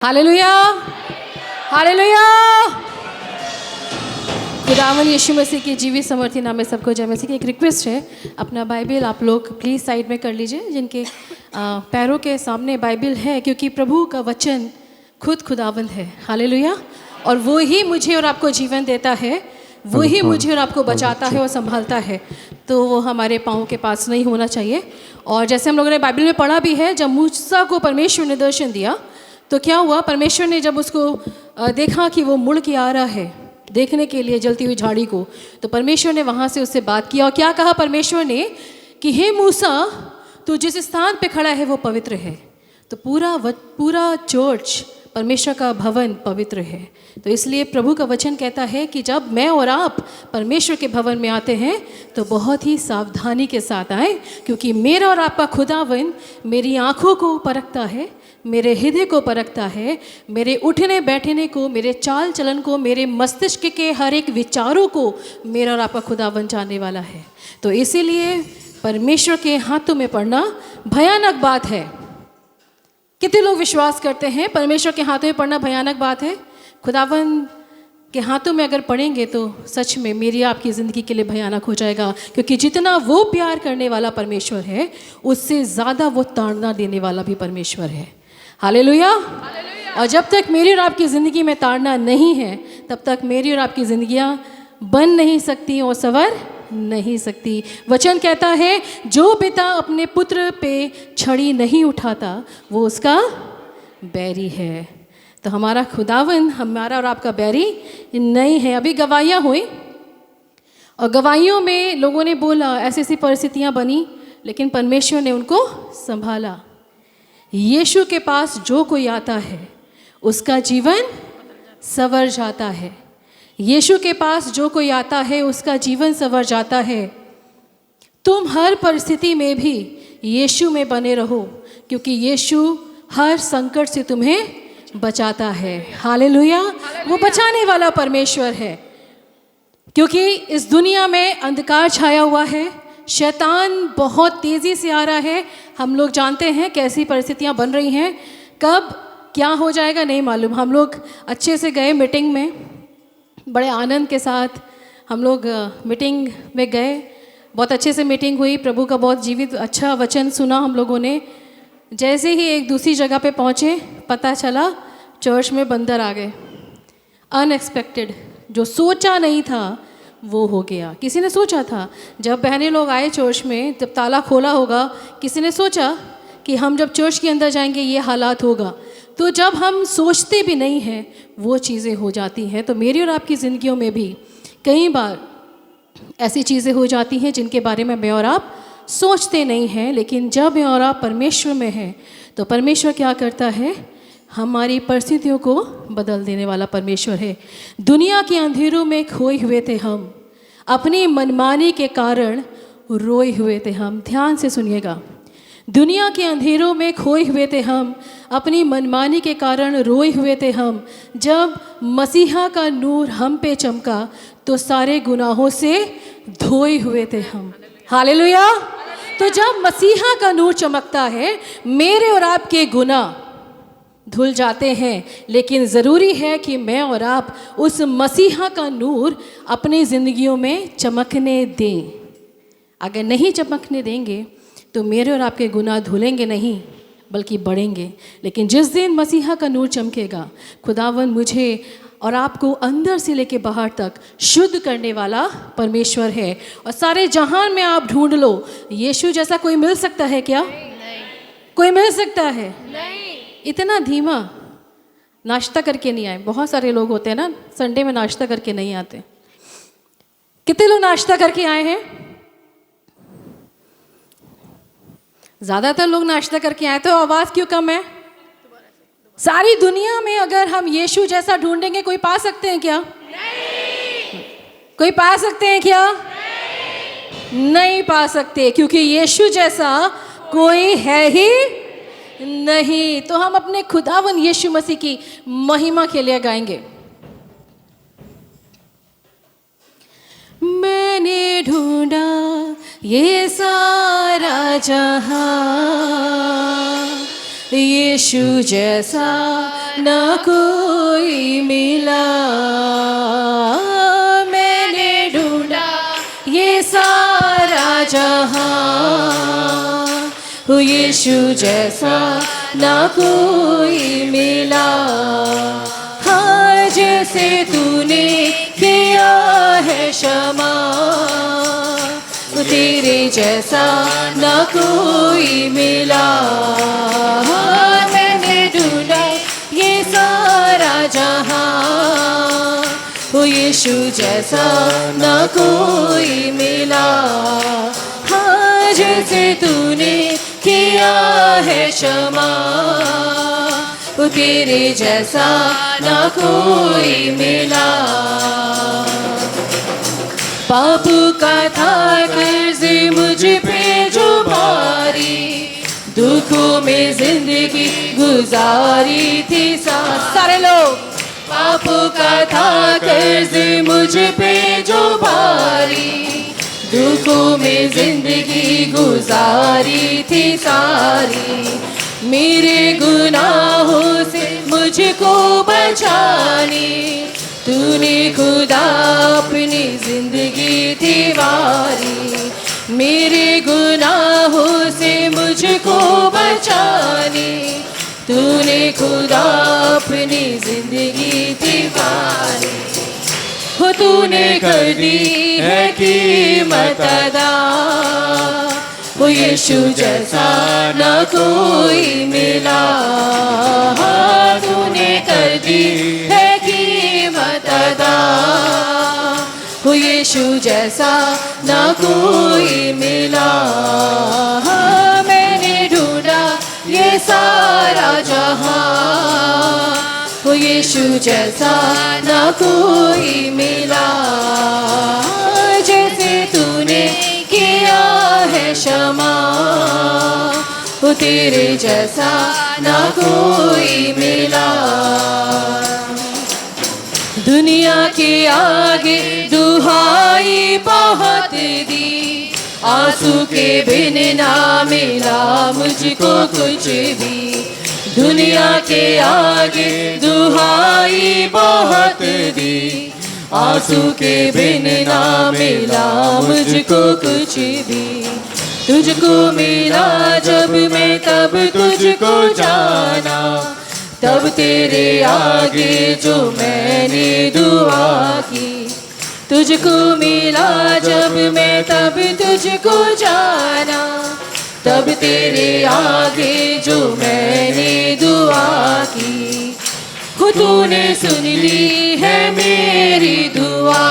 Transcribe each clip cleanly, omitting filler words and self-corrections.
Hallelujah, hallelujah. खुदावन यीशु मसीह के जीवित समर्थी नाम में सबको जय मसीह की एक रिक्वेस्ट है, अपना बाइबल आप लोग प्लीज़ साइड में कर लीजिए, जिनके पैरों के सामने बाइबल है, क्योंकि प्रभु का वचन खुद खुदावंद है। हालेलुया। और वो ही मुझे और आपको जीवन देता है, वो ही मुझे और आपको बचाता है और संभालता है। तो वो हमारे पाँव के पास नहीं होना चाहिए। और जैसे हम लोगों ने बाइबल में पढ़ा भी है, जब मूसा को परमेश्वर ने दर्शन दिया तो क्या हुआ, परमेश्वर ने जब उसको देखा कि वो मुड़ के आ रहा है देखने के लिए जलती हुई झाड़ी को, तो परमेश्वर ने वहाँ से उससे बात किया और क्या कहा परमेश्वर ने कि हे मूसा, तू जिस स्थान पे खड़ा है वो पवित्र है। तो पूरा चर्च, परमेश्वर का भवन पवित्र है। तो इसलिए प्रभु का वचन कहता है कि जब मैं और आप परमेश्वर के भवन में आते हैं तो बहुत ही सावधानी के साथ आए, क्योंकि मेरा और आपका खुदावन मेरी आँखों को परखता है, मेरे हृदय को परखता है, मेरे उठने बैठने को, मेरे चाल चलन को, मेरे मस्तिष्क के हर एक विचारों को मेरा और आपका खुदावन जानने वाला है। तो इसीलिए परमेश्वर के हाथों में पड़ना भयानक बात है। कितने लोग विश्वास करते हैं परमेश्वर के हाथों में पड़ना भयानक बात है? खुदावन के हाथों में अगर पड़ेंगे तो सच में मेरी आपकी ज़िंदगी के लिए भयानक हो जाएगा, क्योंकि जितना वो प्यार करने वाला परमेश्वर है उससे ज़्यादा वो ताड़ना देने वाला भी परमेश्वर है। हालेलुया। और जब तक मेरी और आपकी ज़िंदगी में ताड़ना नहीं है तब तक मेरी और आपकी ज़िंदगियाँ बन नहीं सकती और संवर नहीं सकती। वचन कहता है, जो पिता अपने पुत्र पे छड़ी नहीं उठाता वो उसका बैरी है। तो हमारा खुदावन हमारा और आपका बैरी नहीं है। अभी गवाहियाँ हुई और गवाहियों में लोगों ने बोला ऐसी ऐसी परिस्थितियाँ बनी, लेकिन परमेश्वर ने उनको संभाला। यीशु के पास जो कोई आता है उसका जीवन संवर जाता है। यीशु के पास जो कोई आता है उसका जीवन संवर जाता है। तुम हर परिस्थिति में भी यीशु में बने रहो, क्योंकि यीशु हर संकट से तुम्हें बचाता है। हालेलुया। वो बचाने वाला परमेश्वर है, क्योंकि इस दुनिया में अंधकार छाया हुआ है, शैतान बहुत तेज़ी से आ रहा है। हम लोग जानते हैं कैसी परिस्थितियां बन रही हैं, कब क्या हो जाएगा नहीं मालूम। हम लोग अच्छे से गए मीटिंग में, बड़े आनंद के साथ हम लोग मीटिंग में गए, बहुत अच्छे से मीटिंग हुई, प्रभु का बहुत जीवित अच्छा वचन सुना हम लोगों ने। जैसे ही एक दूसरी जगह पे पहुँचे पता चला चर्च में बंदर आ गए। अनएक्सपेक्टेड, जो सोचा नहीं था वो हो गया। किसी ने सोचा था जब बहनें लोग आए चर्च में, जब ताला खोला होगा, किसी ने सोचा कि हम जब चर्च के अंदर जाएंगे ये हालात होगा? तो जब हम सोचते भी नहीं हैं वो चीज़ें हो जाती हैं। तो मेरी और आपकी ज़िंदगियों में भी कई बार ऐसी चीज़ें हो जाती हैं जिनके बारे में मैं और आप सोचते नहीं हैं, लेकिन जब मैं और आप परमेश्वर में हैं तो परमेश्वर क्या करता है, हमारी परिस्थितियों को बदल देने वाला परमेश्वर है। दुनिया के अंधेरों में खोए हुए थे हम, अपनी मनमानी के कारण रोए हुए थे हम। ध्यान से सुनिएगा, दुनिया के अंधेरों में खोए हुए थे हम, अपनी मनमानी के कारण रोए हुए थे हम। जब मसीहा का नूर हम पे चमका तो सारे गुनाहों से धोए हुए थे हम। हालेलुया। तो जब मसीहा का नूर चमकता है मेरे और आपके गुनाह धुल जाते हैं, लेकिन ज़रूरी है कि मैं और आप उस मसीहा का नूर अपनी ज़िंदगियों में चमकने दें। अगर नहीं चमकने देंगे तो मेरे और आपके गुनाह धुलेंगे नहीं बल्कि बढ़ेंगे। लेकिन जिस दिन मसीहा का नूर चमकेगा, खुदावन मुझे और आपको अंदर से लेके बाहर तक शुद्ध करने वाला परमेश्वर है। और सारे जहान में आप ढूंढ लो, यीशु जैसा कोई मिल सकता है क्या? नहीं। कोई मिल सकता है? नहीं। इतना धीमा, नाश्ता करके नहीं आए। बहुत सारे लोग होते हैं ना संडे में नाश्ता करके नहीं आते। कितने लोग नाश्ता करके आए हैं? ज़्यादातर लोग नाश्ता करके आए। तो आवाज़ क्यों कम है? सारी दुनिया में अगर हम यीशु जैसा ढूंढेंगे कोई पा सकते हैं क्या? नहीं। कोई पा सकते हैं क्या? नहीं पा सकते, क्योंकि यीशु जैसा कोई है ही नहीं। तो हम अपने खुदावन यीशु मसीह की महिमा के लिए गाएंगे। मैंने ढूंढा ये सारा जहां, यीशु जैसा ना कोई मिला, मैंने ढूंढा ये सारा जहां, ओ यीशु जैसा ना कोई मिला। हाँ, जैसे तूने किया है क्षमा, तेरे जैसा ना कोई मिला। हाँ, मैंने ढूंढा ये सारा जहां, ओ यीशु जैसा ना कोई मिला। हाँ, जैसे तूने किया है क्षमा, ओ तेरे जैसा ना कोई मिला। पाप का था कर्ज मुझ पे जो भारी, दुखों में जिंदगी गुजारी थी सारे लोग। पाप का था कर्ज मुझ पे जो भारी, दुखों में जिंदगी गुजारी थी सारी। मेरे गुनाहों से मुझको बचाने तूने खुदा अपनी जिंदगी थी वारी। मेरे गुनाहों से मुझको बचाने तूने खुदा अपनी जिंदगी थी वारी। हो तूने कर दी है कीमत अदा, ओ यीशु जैसा ना कोई मिला। हाँ, तूने कर दी है कीमत अदा, ओ यीशु जैसा ना कोई मिला। हाँ, मैंने ढूंढा ये सारा जहां, ओ यीशु जैसा ना कोई मिला। जैसे तूने किया है क्षमा, ओ तेरे जैसा ना कोई मिला। दुनिया के आगे दुहाई बहुत दी, आंसू के बिन ना मिला मुझको कुछ भी। दुनिया के आगे दुहाई बहुत दी, आंसू के बिन ना मिला मुझको कुछ भी। तुझको मिला जब मैं तब तुझको जाना, तब तेरे आगे जो मैंने दुआ की। तुझको मिला जब मैं तब तुझको जाना, तब तेरे आगे जो मैंने दुआ की। हो तूने सुन ली है मेरी दुआ,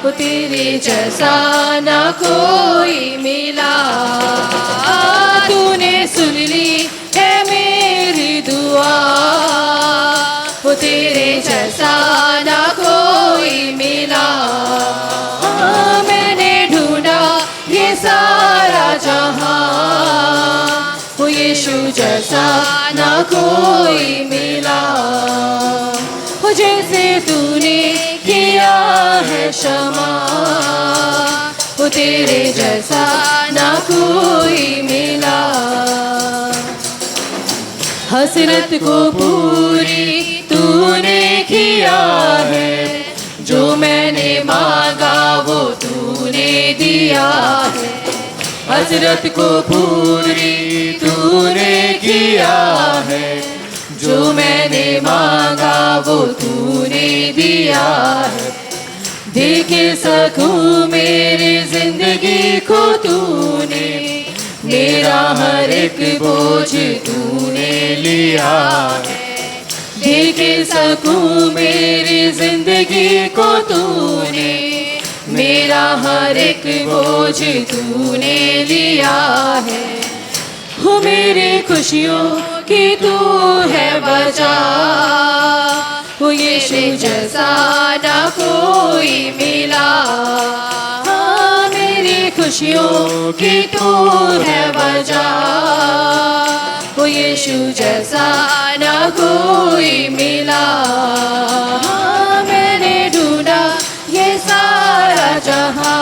हो तेरे जैसा ना कोई मिला। तूने सुन ली है मेरी दुआ, हो तेरे जैसा ना कोई मिला। मैंने ढूंढा ये सारा जहां, हो यीशु जैसा ना कोई मिला। हो जैसे तूने किया है क्षमा, हो तेरे जैसा ना कोई मिला। हसरत को पूरी तूने किया है, जो मैंने मांगा वो तूने दिया है। हसरत को पूरी तूने किया है, जो मैंने मांगा वो तूने दिया है। देख सकूं मेरी जिंदगी को तूने, मेरा हर एक बोझ तूने लिया है। देख सकूं मेरी जिंदगी को तूने, मेरा हर एक बोझ तूने लिया है। हो मेरी खुशियों की तू है वजह, हो यीशु जैसा ना कोई मिला। हाँ, मेरी खुशियों की तू है वजह, हो यीशु जैसा ना कोई मिला। हाँ, मैंने ढूंढा ये सारा जहां,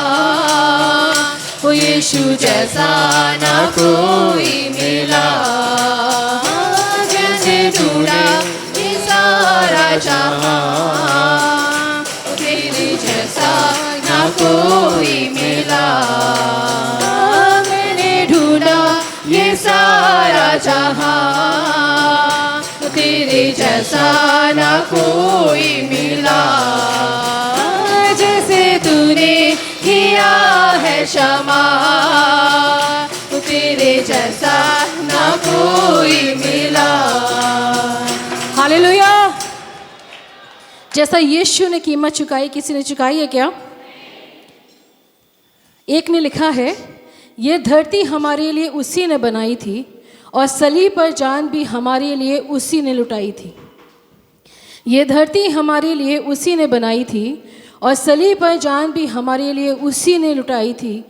हो यीशु जैसा ना कोई मिला। हाँ, जैसे ढूंढा जहां, तेरे जैसा ना कोई मिला। मैंने ढूंढा ये सारा जहां, तेरे जैसा ना कोई मिला। जैसे तूने किया है क्षमा, तेरे जैसा ना कोई मिला। हालेलुया। जैसा यीशु ने कीमत चुकाई, किसी ने चुकाई है क्या? एक ने लिखा है, ये धरती हमारे लिए उसी ने बनाई थी और सलीब पर जान भी हमारे लिए उसी ने लुटाई थी। ये धरती हमारे लिए उसी ने बनाई थी और सलीब पर जान भी हमारे लिए उसी ने लुटाई थी।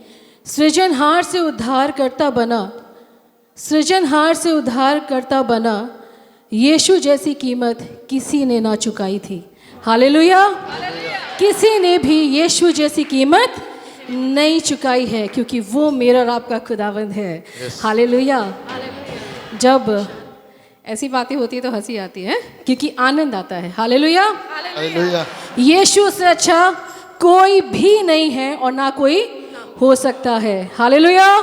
सृजनहार से उद्धार करता बना, सृजनहार से उद्धार करता बना, यीशु जैसी कीमत किसी ने ना चुकाई थी। हालेलुया। किसी ने भी यीशु जैसी कीमत नहीं चुकाई है, क्योंकि वो मेरा और आपका खुदावंद है। हालेलुया। जब ऐसी बातें होती है तो हंसी आती है, क्योंकि आनंद आता है। हालेलुया। यीशु से अच्छा कोई भी नहीं है और ना कोई हो सकता है। हालेलुया।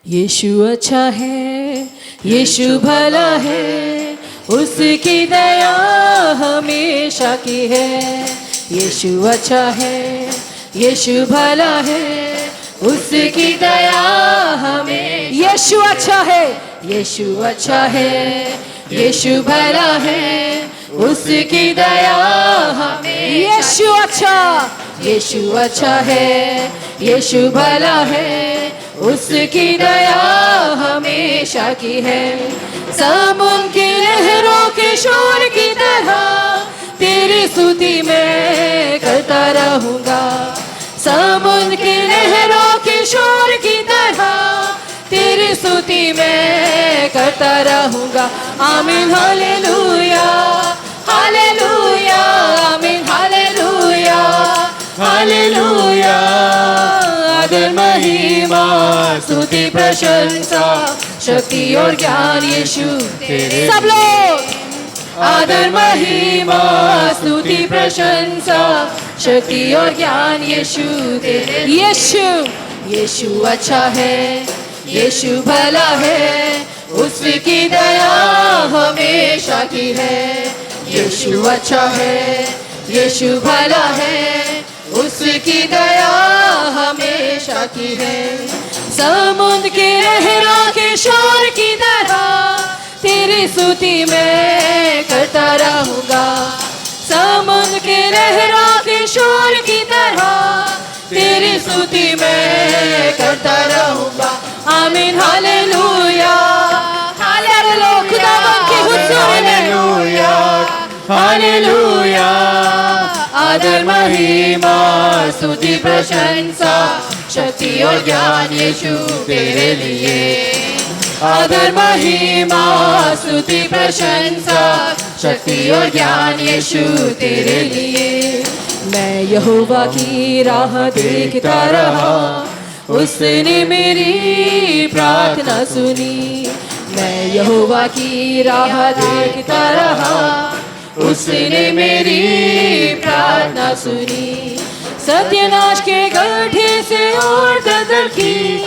यीशु अच्छा है, यीशु भला है, उसकी दया हमेशा की है। यीशु अच्छा है, यीशु भला है, उसकी दया हमें। यीशु अच्छा है, यीशु अच्छा है, यीशु भला है, उसकी दया हमें। यीशु अच्छा, यीशु अच्छा है, यीशु भला है, उसकी दया हमेशा की है। समुद्र की लहरों के शोर की तरह तेरी स्तुति मैं करता रहूंगा। समुद्र की लहरों के शोर की तरह तेरी स्तुति मैं करता रहूंगा। आमीन हालेलुया, हालेलुया, आमीन हालेलुया, हालेलुया। आदर महिमा स्तुति प्रशंसा शक्ति और ज्ञान यीशु तेरे। सब लोग आदर महिमा स्तुति प्रशंसा शक्ति और ज्ञान यीशु तेरे। यीशु, यीशु अच्छा है, यीशु भला है, उसकी दया हमेशा की है। यीशु अच्छा है, यीशु भला है, उसकी दया हमेशा की है। समुद्र के लहरों के शोर की तरह तेरी स्तुति मैं करता रहूंगा। समुद्र के लहरों के शोर की तरह तेरी स्तुति मैं करता रहूंगा। आमीन हालेलुया, हालेलुया, खुदावंद की हुजूर में हालेलुया, हालेलुया। आदर महिमा स्तुति प्रशंसा शक्ति और ज्ञान यीशु तेरे लिए। आदर महिमा स्तुति प्रशंसा शक्ति और ज्ञान यीशु तेरे लिए। मैं यहोवा की राह देखता रहा, उसने मेरी प्रार्थना सुनी। मैं यहोवा की राह देखता रहा, उसने मेरी प्रार्थना सुनी। सत्यनाश के गड्ढे से और दलदल की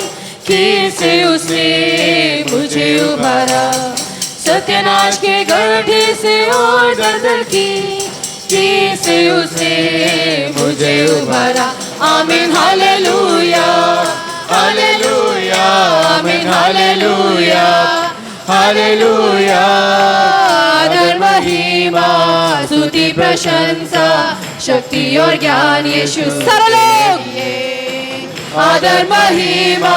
से उसने मुझे उबारा। सत्यनाश के गड्ढे से और दलदल की से उसने मुझे उबारा। आमीन हालेलुया, हालेलुया, आमीन हालेलुया, हालेलुया। आदर महिमा स्तुति प्रशंसा शक्ति और ज्ञान यीशु सारे लोग। आदर महिमा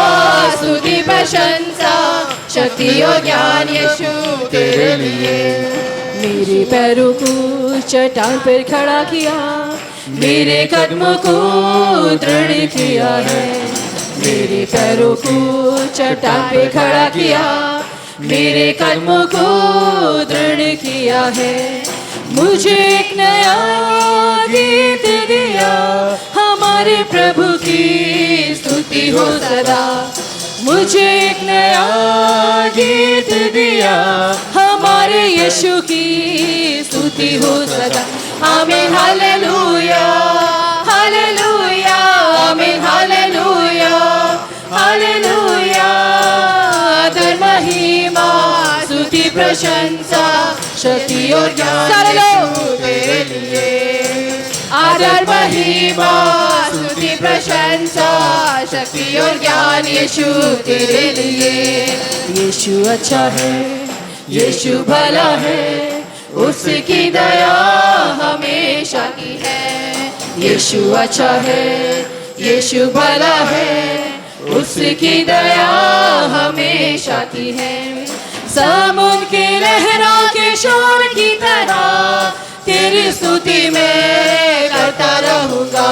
स्तुति प्रशंसा शक्ति और ज्ञान यीशु तेरे लिए। मेरे पैरों को चट्टान पर खड़ा किया, मेरे कदमों को दृढ़ किया है। मेरे पैरों को चट्टान पे खड़ा किया, मेरे कदमों को दृढ़ किया है। मुझे एक नया गीत दिया, हमारे प्रभु की स्तुति हो सदा। मुझे एक नया गीत दिया, हमारे यीशु की स्तुति हो सदा। आमीन हालेलुया हालेलुया आमीन हालेलुया हालेलुया। आदर महिमा स्तुति प्रशंसा शक्ति और ज्ञान यीशु तेरे लिए। आदर महिमा स्तुति प्रशंसा शक्ति और ज्ञान यीशु तेरे लिए। यीशु अच्छा है, यीशु भला है, उसकी दया हमेशा की है। यीशु अच्छा है, यीशु भला है, उसकी दया हमेशा की है। समुद्र की लहरों के शोर की तरह तेरी स्तुति में करता रहूंगा।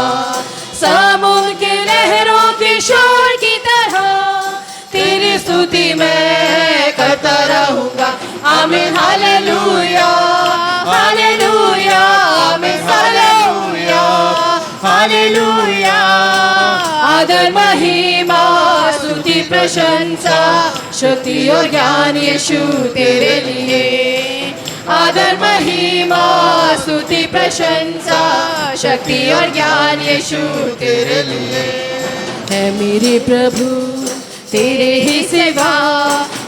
समुद्र की लहरों के शोर की तरह तेरी स्तुति में करता रहूंगा। आमीन हालेलुया हालेलुया आमीन हालेलुया हालेलुया। आदर महिमा स्तुति प्रशंसा शक्ति और ज्ञान यीशु तेरे लिए। आदर महिमा स्तुति प्रशंसा शक्ति और ज्ञान यीशु तेरे लिए। है मेरे प्रभु तेरे ही सिवा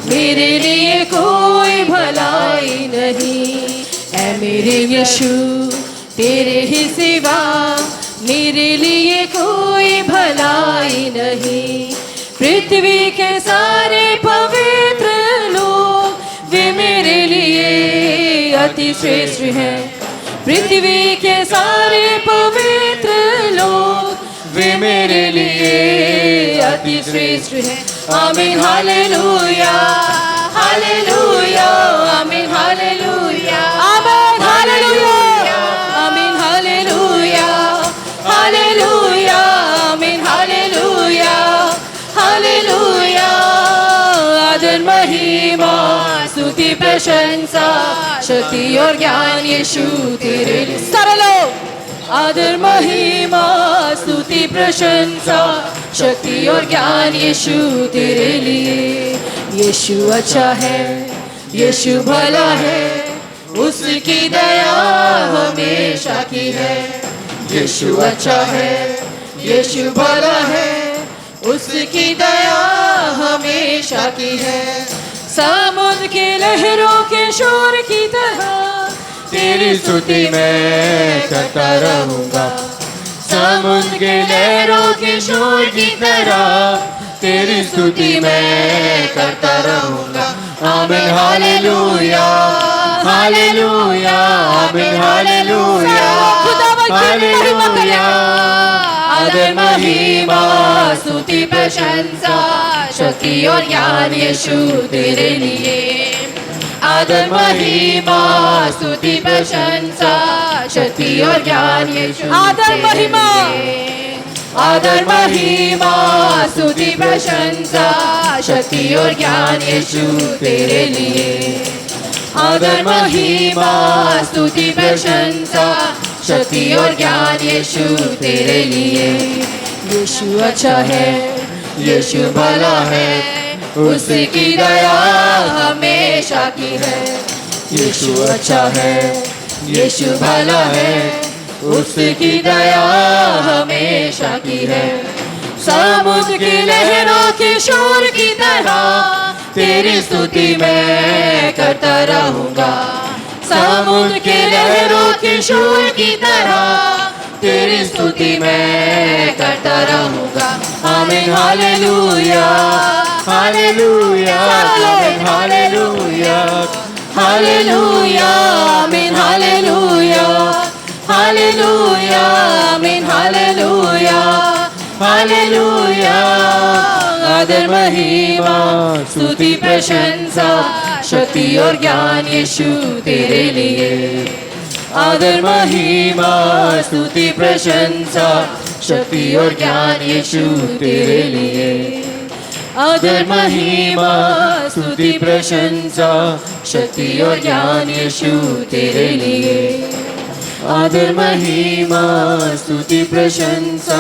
मेरे लिए कोई भलाई नहीं। है मेरे यीशु तेरे ही सिवा मेरे लिए कोई भलाई नहीं। पृथ्वी के सारे पवित्र लोग वे मेरे लिए अति श्रेष्ठ हैं। पृथ्वी के सारे पवित्र लोग वे मेरे लिए अति श्रेष्ठ हैं। आमीन हालेलुया हालेलुया आमीन हालेलुया आमीन हालेलुया आमीन हालेलुया हालेलुया आमीन हालेलुया हालेलुया। आदर महिमा स्तुति प्रशंसा शक्ति और ज्ञान यीशु तेरे लिए। सरलो आदर महिमा स्तुति प्रशंसा शक्ति और ज्ञान यीशु तेरे लिए। यीशु अच्छा है, यीशु भला है, उसकी दया हमेशा की है। यीशु अच्छा है, यीशु भला है, उसकी दया हमेशा की है। समुद्र के लहरों के शोर की तरह तेरी स्तुति मैं करता रहूंगा। समुद्र के लहरों के शोर की तरह तेरी स्तुति मैं करता रहूंगा। आमीन हालेलुया हालेलुया आमीन हालेलुया हालेलुया। आदर महिमा स्तुति प्रशंसा शक्ति और ज्ञान यीशु तेरे लिए। आदर महिमा स्तुति प्रशंसा शक्ति और ज्ञान यीशु। आदर महिमा आदर महिमा स्तुति प्रशंसा शक्ति और ज्ञान यीशु तेरे लिए। आदर महिमा स्तुति प्रशंसा शक्ति और ज्ञान यीशु तेरे लिए। यीशु अच्छा है, यीशु भला है, उसकी दया हमेशा की है। यीशु अच्छा है, यीशु भला है, उसकी दया हमेशा की है। समुद्र की लहरों के शोर की तरह तेरी स्तुति मैं करता रहूंगा। समुद्र के लहरों के शोर की तरह तेरी स्तुति मैं करता रहूंगा। आमीन हालेलुया हालेलुया आमीन हालेलुया हालेलुया आमीन हालेलुया हालेलुया आमीन हालेलुया हालेलुया। आदर महिमा स्तुति प्रशंसा शक्ति और ज्ञान यीशु तेरे लिए। आदर महिमा स्तुति प्रशंसा शक्ति और ज्ञान यीशु तेरे लिए। आदर महिमा स्तुति प्रशंसा शक्ति और ज्ञान यीशु तेरे लिए। आदर महिमा स्तुति प्रशंसा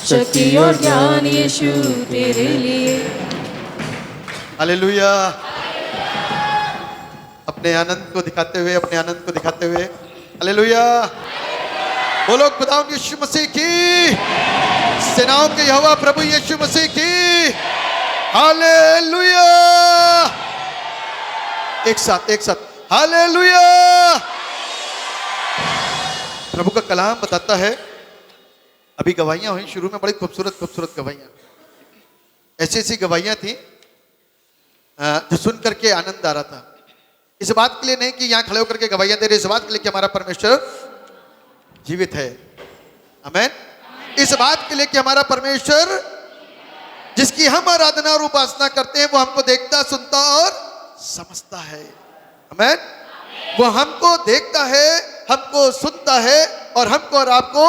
शक्ति और ज्ञान यीशु तेरे लिए। हालेलुया। अब अपने आनंद को दिखाते हुए, अपने आनंद को दिखाते हुए हालेलुया। बोलो खुदावंद यीशु मसीह की, सेनाओं के यहोवा प्रभु यीशु मसीह की हालेलुया। एक साथ हालेलुया। प्रभु का कलाम बताता है, अभी गवाहियां हुई शुरू में, बड़ी खूबसूरत गवाहियां, ऐसी ऐसी गवाहियां थी जो सुन करके आनंद आ रहा था। इस बात के लिए नहीं कि यहां खड़े होकर के गवाहियां दे रहे, इस बात के लिए कि हमारा परमेश्वर जीवित है। आमेन। इस बात के लिए कि हमारा परमेश्वर जिसकी हम आराधना और उपासना करते हैं वो हमको देखता, सुनता और समझता है। आमेन। वो हमको देखता है, हमको सुनता है और हमको और आपको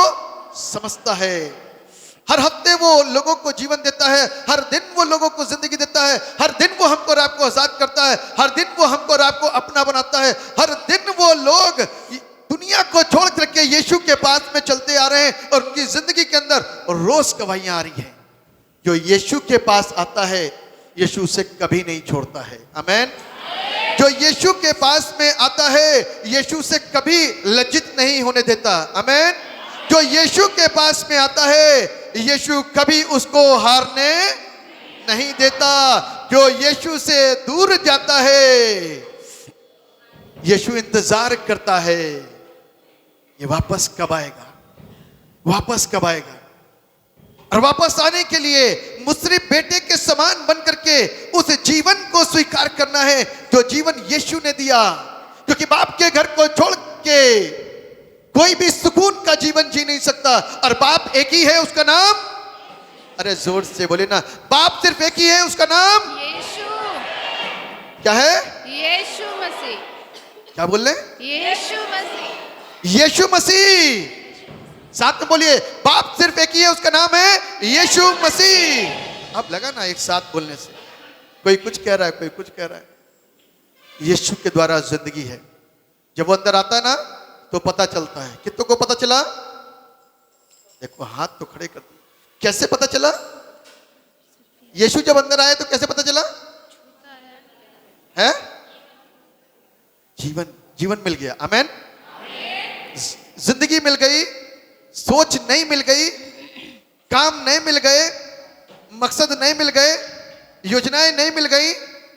समझता है। हर हफ्ते वो लोगों को जीवन देता है, हर दिन वो लोगों को जिंदगी देता है, हर दिन वो हमको और आपको आजाद करता है, हर दिन वो हमको और आपको अपना बनाता है। हर दिन वो लोग दुनिया को छोड़ करके यीशु के पास में चलते आ रहे हैं और उनकी जिंदगी के अंदर रोज गवाहियां आ रही हैं। जो यीशु के पास आता है यीशु उसे कभी नहीं छोड़ता है। आमेन। जो यीशु के पास में आता है यीशु से कभी लज्जित नहीं होने देता। आमेन। जो यीशु के पास में आता है यीशु कभी उसको हारने नहीं देता। जो यीशु से दूर जाता है यीशु इंतजार करता है, ये वापस कब आएगा, वापस कब आएगा। और वापस आने के लिए मुसरिफ बेटे के समान बन करके उस जीवन को स्वीकार करना है जो जीवन यीशु ने दिया। क्योंकि बाप के घर को छोड़ के कोई भी सुकून का जीवन जी नहीं सकता। और बाप एक ही है, उसका नाम, अरे जोर से बोले ना, बाप सिर्फ एक ही है, उसका नाम यीशु। क्या है? यीशु मसीह। क्या बोल रहे? यीशु मसीह। यीशु मसीह। साथ में बोलिए, बाप सिर्फ एक ही है, उसका नाम है यीशु मसीह। अब लगा ना एक साथ बोलने से, कोई कुछ कह रहा है, कोई कुछ कह रहा है। यीशु के द्वारा जिंदगी है। जब वो अंदर आता है ना तो पता चलता है। कितनों को पता चला? देखो हाथ तो खड़े कर दिए। कैसे पता चला? यीशु जब अंदर आए तो कैसे पता चला? है जीवन मिल गया। आमेन। जिंदगी मिल गई, सोच नहीं मिल गई, काम नहीं मिल गए, मकसद नहीं मिल गए, योजनाएं नहीं मिल गई,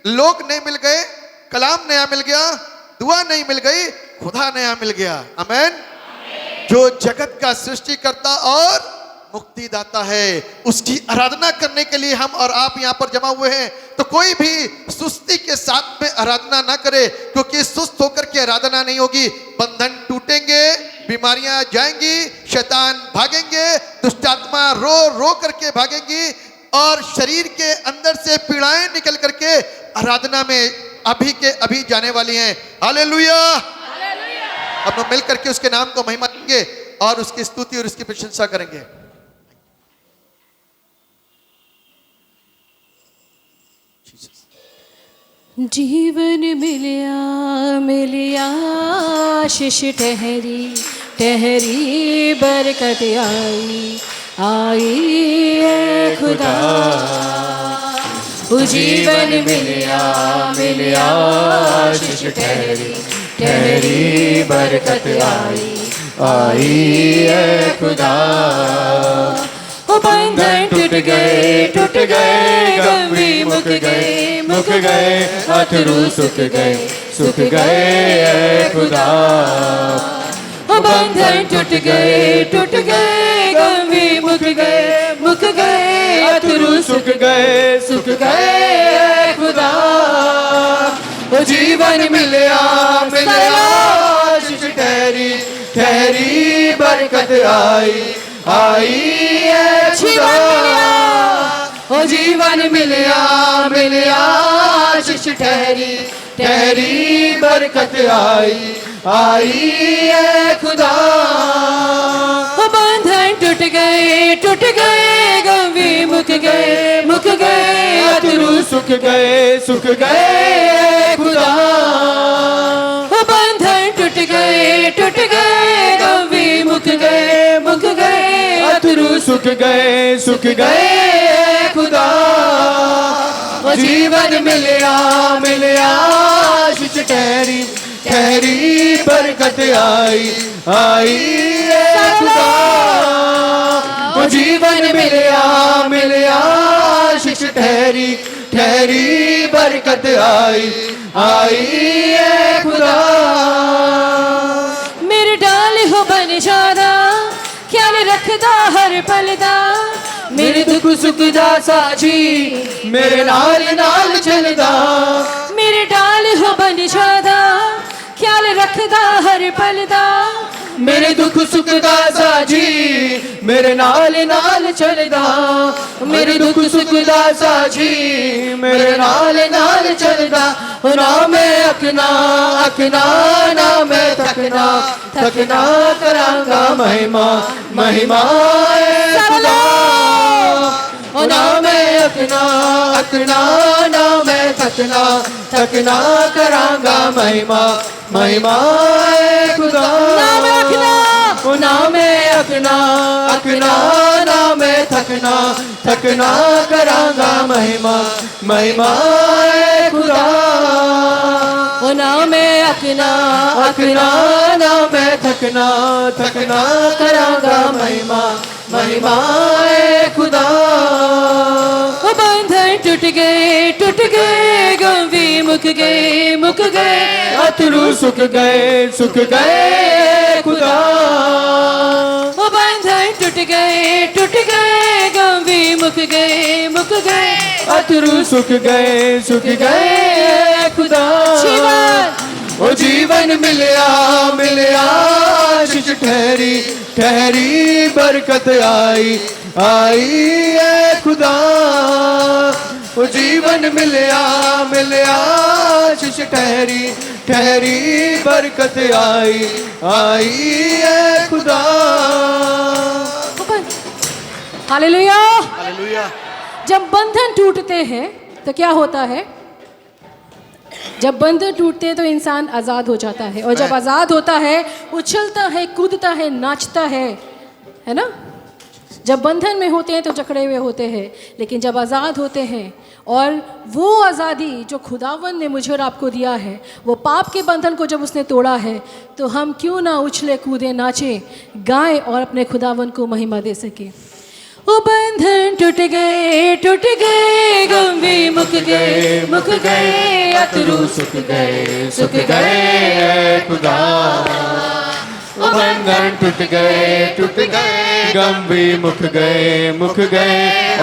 लोग नहीं मिल गए, कलाम नया मिल गया, दुआ नहीं मिल गई, खुदा नया मिल गया। आमेन। जो जगत का सृष्टिकर्ता और मुक्तिदाता है उसकी आराधना करने के लिए हम और आप यहां पर जमा हुए हैं। तो कोई भी सुस्ती के साथ में आराधना ना करे, क्योंकि सुस्त होकर के आराधना नहीं होगी। बंधन टूटेंगे, बीमारियां जाएंगी, शैतान भागेंगे, दुष्टात्मा रो रो करके भागेंगी और शरीर के अंदर से पीड़ाएं निकल करके आराधना में अभी के अभी जाने वाली हैं। हालेलुया। हम लोग मिल करके उसके नाम को महिमा देंगे और उसकी स्तुति और उसकी प्रशंसा करेंगे। जीवन मिलिया आशीष ठहरी ठहरी बरकत आई है खुदा। जीवन मिलिया आशीष ठहरी ठहरी बरकत आई है खुदा। बंधन टूट गए गम भी मुक गए अथरू सुख गए खुदा। बंधन टूट गए गम भी मुक गए अथरू सुख गए खुदा। वो जीवन मिलिया आशीष ठहरी ठहरी बरकत आई है खुदा। ओ जीवन मिलिया आशीष ठहरी ठहरी बरकत आई है खुदा। ओ बंधन टूट गए गम भी मुक गए अथरू सुख गए खुदा। ओ बंधन टूट गए गम भी मुक गए अथरू सुख गए खुदा। वो जीवन मिलिया आशीष ठहरी ठहरी ठहरी बरकत आई आई है खुदा वो जीवन मिलया मिलया आशीष ठहरी ठहरी बरकत आई आई है खुदा मेरे डाल हो बन जादा ख्याल रखदा हर पल दा मेरे दुख सुख दा साजी मेरे नाल नाल चलदा मेरे डाल हो बन जादा ख्याल रखदा हर पल दा मेरे दुख सुख दा साजी मेरे नाल नाल चलदा मेरे दुख सुख दा साजी मेरे नाल नाल चलदा ना मैं अखना अखना ना मैं थकना थकना करांगा महिमा महिमा ऐ खुदा ओ ना मैं अखना अखना ना मैं थकना थकना करांगा महिमा महिमा ऐ खुदा नाम रखना ओ ना मैं अखना अखना ना मैं थकना थकना करांगा महिमा महिमा ऐ खुदा ओ नाम अकना अखना ना मैं थकना थकना करांगा महिमा महिमा ऐ खुदा ओ बंधन टूट गए गम भी मुक गए अथरू सुख गए खुदा ओ बंधन टूट गए गम भी मुक गए अथरू सुख गए खुदा जीवन ओ जीवन मिलया मिलया आशीष ठहरी ठहरी बरकत आई आई है खुदा ओ जीवन मिलया मिलया आशीष ठहरी ठहरी बरकत आई आई है खुदा हालेलुया। हालेलुया। जब बंधन टूटते हैं तो क्या होता है? जब बंधन टूटते हैं तो इंसान आज़ाद हो जाता है, और जब आज़ाद होता है उछलता है, कूदता है, नाचता है ना। जब बंधन में होते हैं तो जकड़े हुए होते हैं, लेकिन जब आज़ाद होते हैं और वो आज़ादी जो खुदावन ने मुझे और आपको दिया है, वो पाप के बंधन को जब उसने तोड़ा है, तो हम क्यों ना उछले कूदे नाचें, गाएं और अपने खुदावन को महिमा दे सके। वो बंधन टूट गए गम भी मुक गए अतरू सुख गए खुदा ओ बंधन टूट गए गम भी मुक गए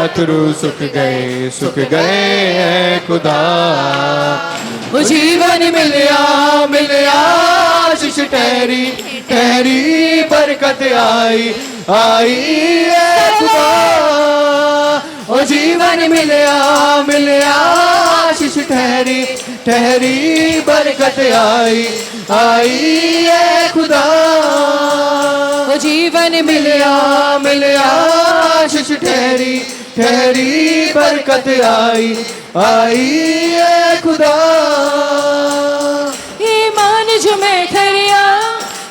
अथरू सुख गए खुदा ओ जीवन मिलया आशीष ठहरी ठहरी बरकत आई है खुदा ओ जीवन मिलया आशीष ठहरी ठहरी बरकत आई है खुदा वो जीवन मिलया आशीष ठहरी ठहरी बरकत आई है खुदा ईमान जो मैं खरिया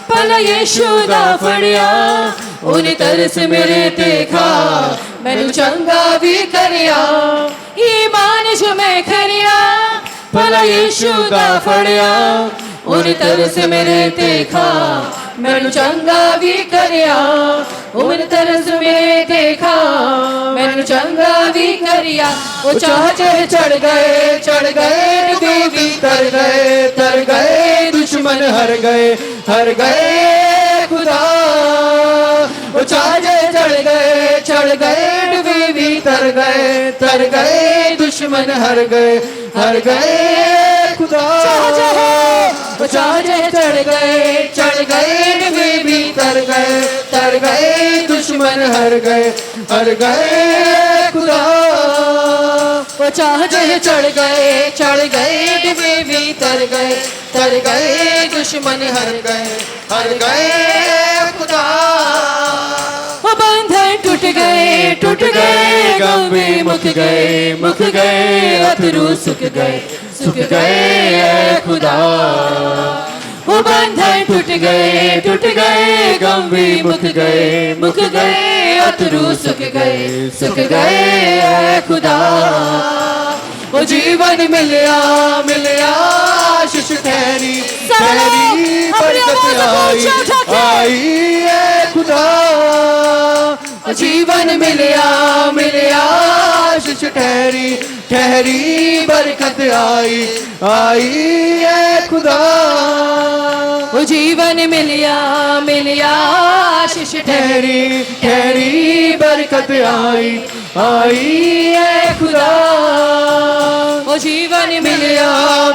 भला यीशु दा फड़िया, उन्हें तरस मेरे देखा मैनू चंगा भी करिया। ईमान जो मैं खरिया भला यीशु दा फड़िया, उन्हें तरस मेरे देखा मैनू चंगा भी करिया। उन्हें तरस मेरे देखा मैनू चंगा भी करिया। वो चाह चढ़ गए देवी तर गए दुश्मन हर गए खुदा वो चाहे चढ़ गए देवी तर गए दुश्मन हर गए खुदा वो चाहे चढ़ गए देवी तर गए दुश्मन हर गए खुदा वो चाहे चढ़ गए देवी तर गए दुश्मन हर गए खुदा वो बंधन टूट गए गम भी मुक गए अथरू सुख गए खुदा वो बंधन टूट गए गम भी मुक गए अथरू सुख गए खुदा ओ जीवन मिलया मिलया आशीष ठहरी ठहरी बरकत आई है खुदा ओ जीवन मिलया मिलया आशीष ठहरी ठहरी बरकत आई है खुदा ओ जीवन मिलया मिलया आशीष ठहरी ठहरी बरकत आई है खुदा ओ जीवन मिलया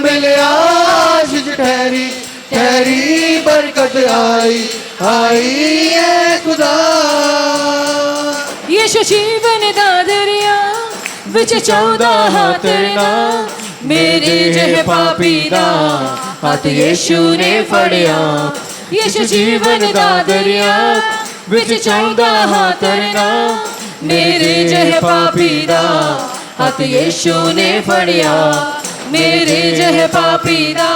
मिलया आशीष ठहरी ठहरी बरकत आई है खुदा यीशु जीवन दा दरिया विच चौदा हाथ ना मेरे जह पापी दा हाथ यीशु ने फड़िया यीशु जीवन दा दरिया विच चौदा हाथ ना मेरे जह पापी दा हाथ यीशु ने फड़िया मेरे जह पापी दा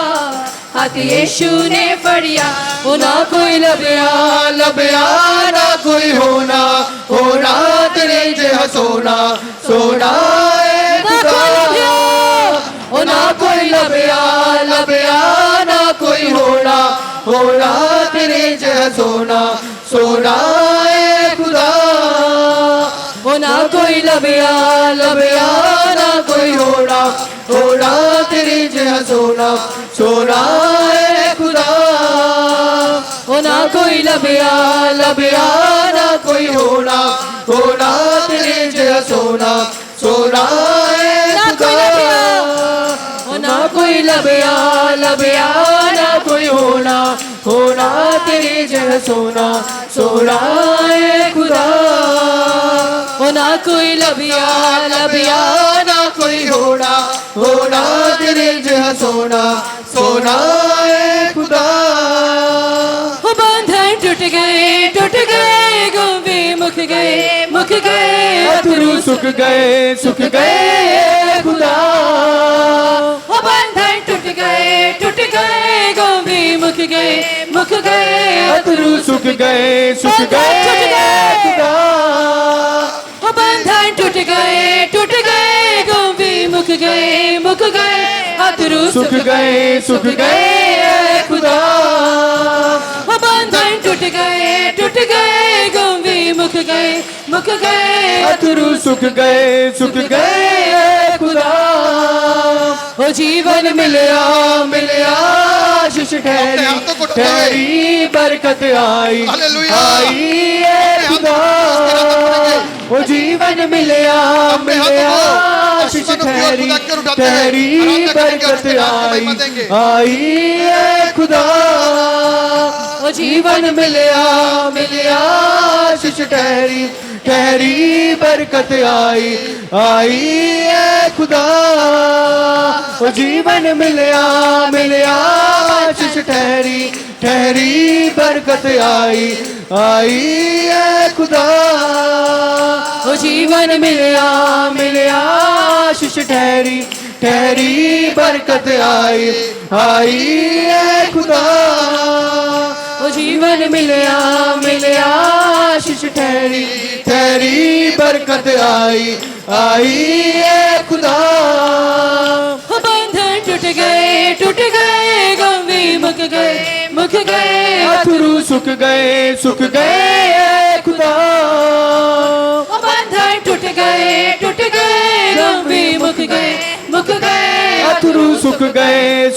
हाथ यीशु ने फड़िया ओ ना कोई लभया लभया ना कोई होना होना तेरे जह सोना सोना है खुदा ओ ना कोई लभया लभया ना कोई होना होना तेरे जह सोना सोना है खुदा ओ ना कोई लभया लभया ना कोई होना होना तेरे जह सोना सोना है खुदा ओ ना कोई लभया लभया ना कोई होना होना तेरे जह सोना सोना है ना कोई लभया ओ ना कोई लभया लभया ना कोई होना होना तेरे जह सोना सोना है खुदा ओ ना कोई लभया लभया ना कोई होना होना तेरे जह सोना सोना है खुदा ओ बंधन टूट गए गोवे मुख गए अथरू सुख गए खुदा ओ बंधन टूट गए गोवे मुख गए अथरू सुख गए खुदा ओ बंधन टूट गए गोवे मुख गए अतरू सुख गए खुदा ओ बंधन टूट गए गोवे मुख गए अथरू सुख गए खुदा ओ जीवन मिलया मिलया आशीष ठहरी ठहरी बरकत आई है खुदा ओ जीवन मिलया मिलया आशीष ठहरी ठहरी बरकत आई है खुदा ओ जीवन मिलया मिलया आशीष ठहरी ठहरी बरकत आई है खुदा ओ जीवन मिलया मिलया आशीष ठहरी ठहरी बरकत आई है खुदा ओ जीवन मिलया मिलया आशीष ठहरी ठहरी बरकत आई है खुदा ओ जीवन मिलया मिलया आशीष ठहरी ठहरी बरकत आई है खुदा ओ बंधन टूट गए गोवे मुख गए अथरू सुख गए खुदा ओ बंधन टूट गए गोवे मुख गए अथरू सुख गए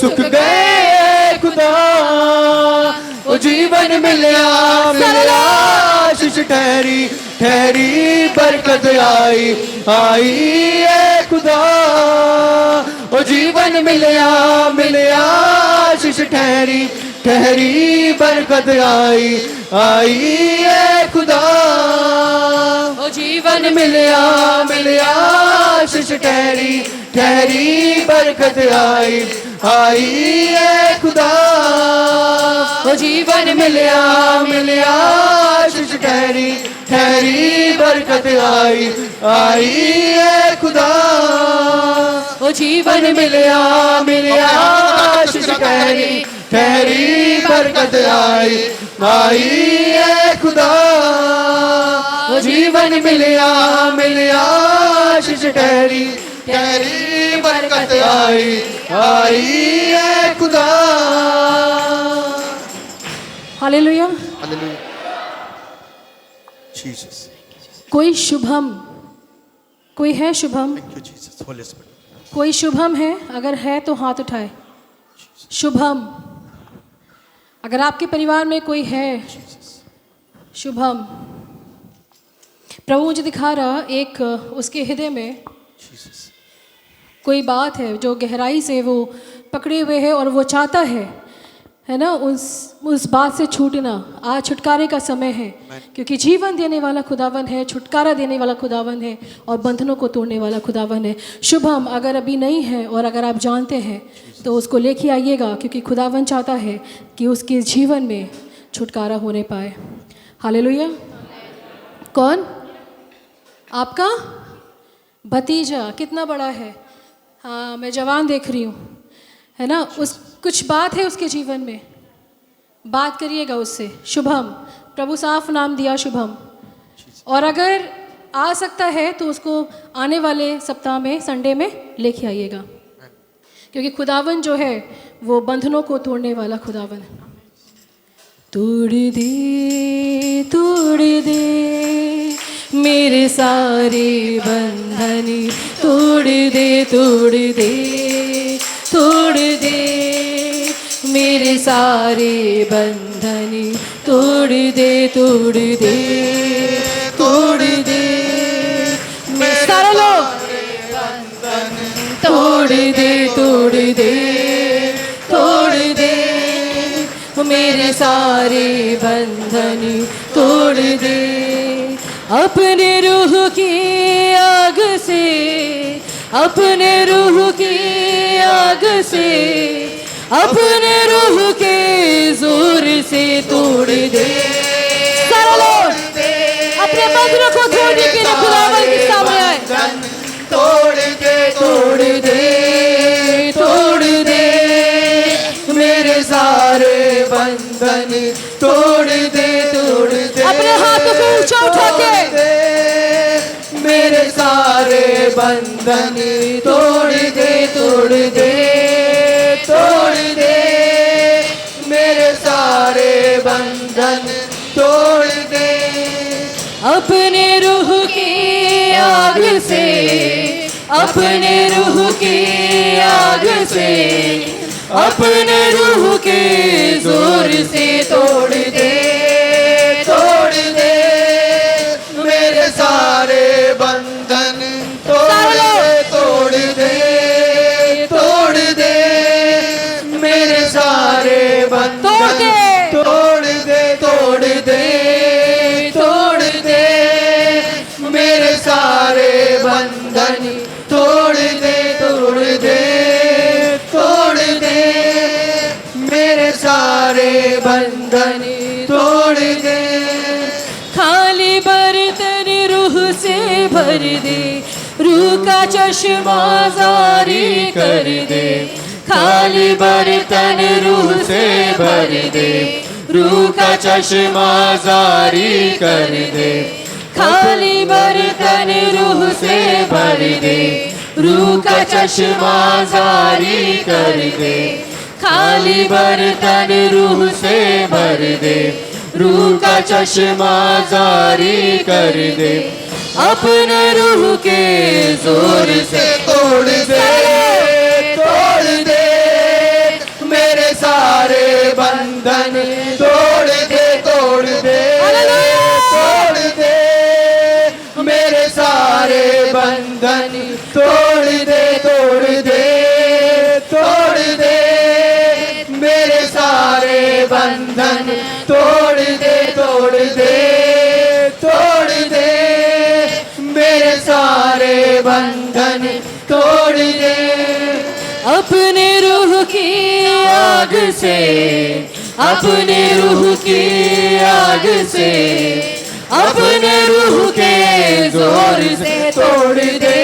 खुदा ओ जीवन मिलया मिलया आशीष ठहरी ठहरी बरकत आई है खुदा ओ जीवन मिलया मिलया आशीष ठहरी ठहरी बरकत आई है खुदा ओ जीवन मिलया मिलया आशीष ठहरी ठहरी बरकत आई है खुदा ओ जीवन मिलया मिलया आशीष ठहरी ठहरी बरकत आई है खुदा ओ जीवन मिलया मिलया आशीष ठहरी ठहरी बरकत आई है खुदा ओ जीवन मिलया मिलया आशीष ठहरी गहरी बरकत आई आई है खुदा। हालेलुया। हालेलुया। जीसस, कोई शुभम, कोई है Shubham? Thank you Jesus, Holy spirit. कोई शुभम है? अगर है तो हाथ उठाए। शुभम, अगर आपके परिवार में कोई है शुभम, प्रभु मुझे दिखा रहा एक उसके हृदय में जीसस, कोई बात है जो गहराई से वो पकड़े हुए है और वो चाहता है ना उस बात से छूटना। आज छुटकारे का समय है, क्योंकि जीवन देने वाला खुदावन है, छुटकारा देने वाला खुदावन है और बंधनों को तोड़ने वाला खुदावन है। शुभम अगर अभी नहीं है और अगर आप जानते हैं तो उसको लेके आइएगा, क्योंकि खुदावन चाहता है कि उसके जीवन में छुटकारा होने पाए। हालेलुया। कौन? आपका भतीजा कितना बड़ा है? हाँ, मैं जवान देख रही हूँ, है ना। उस कुछ बात है उसके जीवन में, बात करिएगा उससे। शुभम, प्रभु साफ नाम दिया शुभम, और अगर आ सकता है तो उसको आने वाले सप्ताह में संडे में लेके आइएगा, क्योंकि खुदावन जो है वो बंधनों को तोड़ने वाला खुदावन है। तोड़ दे मेरे सारे बंधन, तोड़ दे मेरे सारे बंधन, तोड़ दे सारे लोग तोड़ दे मेरे सारे बंधन, तोड़ दे अपने रूह की आग से, अपने रूह की आग से, अपने रूह के जोर से तोड़ दे। सारे लोग अपने बंधनों को तोड़ने के लिए खुदावंद के सामने आए। तोड़ दे मेरे सारे बंधन, तोड़ दे अपने हाथों को ऊंचा उठा के मेरे सारे बंधन, तोड़ दे मेरे सारे बंधन, तोड़ दे अपने रूह की आग से, अपने रूह की आग से, अपने रूह के जोर से तोड़ दे मेरे सारे बंधन, तोड़ दे मेरे सारे बंधन, तोड़ दे मेरे सारे बंधन, तोड़ दे मेरे सारे बंधन, तोड़ दे। खाली बर्तन रूह से भर दे, रूह का चश्मा जारी कर दे। खाली बर्तन रूह से भर दे, रूह का चश्मा जारी कर दे। खाली बर्तन रूह से भर दे, रूह का चश्मा जारी कर दे। खाली बर्तन रूह से भर दे, रूह का चश्मा जारी कर दे। अपने रूह के जोर से तोड़ दे मेरे सारे बंधन, तोड़ दे मेरे सारे बंधन, तोड़ दे मेरे सारे बंधन, तोड़ दे मेरे सारे बंधन, तोड़ दे अपने रूह की आग से, अपने रूह की आग से, अपने रूह के जोर से तोड़ दे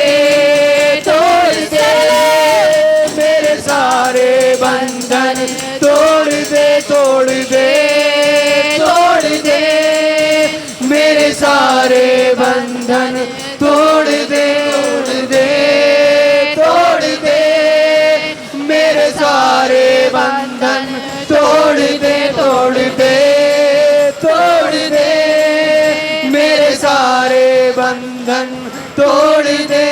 मेरे सारे बंधन, तोड़ दे मेरे सारे बंधन, तोड़ दे बंधन तोड़ दे।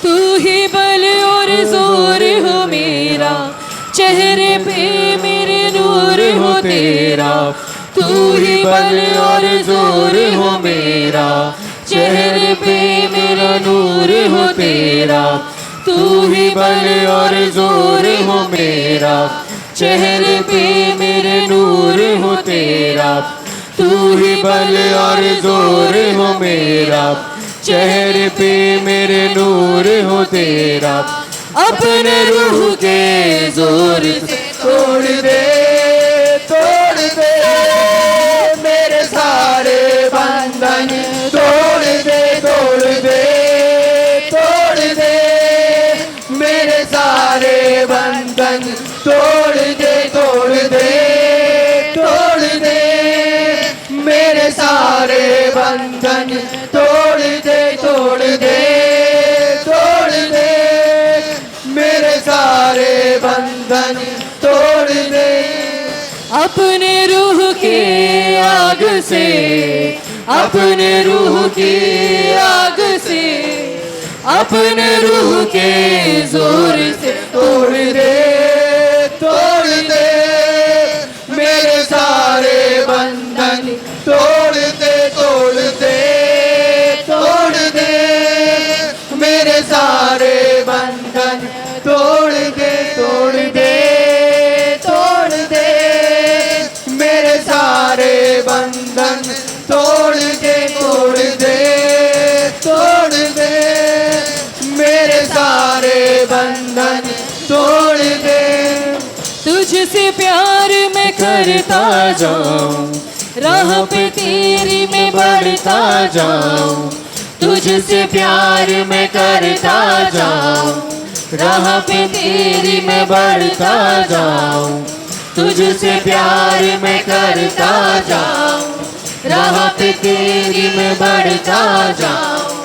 तू ही बल और जोर हो मेरा, चेहरे पे मेरे नूर हो तेरा। तू ही बल और जोर हो मेरा, चेहरे पे मेरा नूर हो तेरा। तू ही बल और जोर हो मेरा, चेहरे पे मेरे नूर हो तेरा। तू ही बल और जोर हो मेरा, चेहरे पे मेरे नूर हो तेरा। अपने रूह के जोर से तोड़ दे, तोड़ दे मेरे सारे बंधन। तोड़ दे, तोड़ दे, तोड़ दे मेरे सारे बंधन। तोड़ दे, तोड़ दे, तोड़ दे मेरे सारे बंधन। तोड़ दे, तोड़ दे, तोड़ दे मेरे सारे बंधन। तोड़ दे। अपने रूह के आग से, अपने रूह की आग से, अपने रूह के जोर से तोड़ दे, तोड़ दे मेरे सारे बंधन। तोड़ दे, तोड़ दे, तोड़ दे मेरे सारे बंधन। तोड़ दे, तोड़ दे, तोड़ दे मेरे सारे बंधन। तोड़ दे, तोड़ दे, तोड़ दे मेरे सारे बंधन। तोड़ दे। तुझसे प्यार मैं करता जाऊं, राह पे तेरी मैं बढ़ता जाऊं। तुझसे प्यार मैं करता जाऊं, राह पे तेरी मैं बढ़ता जाऊं। तुझसे प्यार मैं करता जाऊं, राह पे तेरी मैं बढ़ता जाऊं।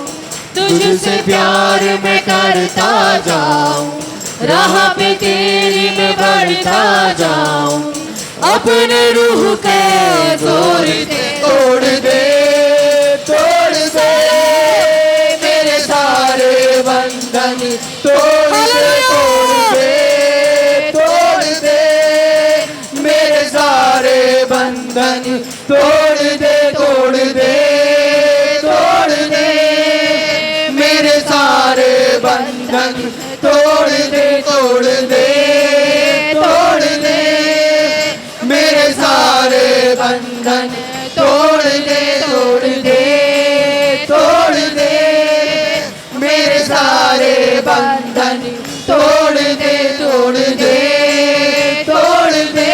तुझसे प्यार मैं करता जाऊं, राह पे तेरी मैं बढ़ता जाऊं। अपने रूह के जोर से तोड़ दे, तोड़ दे मेरे सारे बंधन। तोड़ दे, तोड़ दे, तोड़ दे मेरे सारे बंधन। तोड़ दे, तोड़ दे, तोड़ दे मेरे सारे बंधन। तोड़ दे, तोड़ दे, तोड़ दे मेरे सारे बंधन। तोड़ दे, तोड़ दे, तोड़ दे मेरे सारे बंधन। तोड़ दे, तोड़ दे, तोड़ दे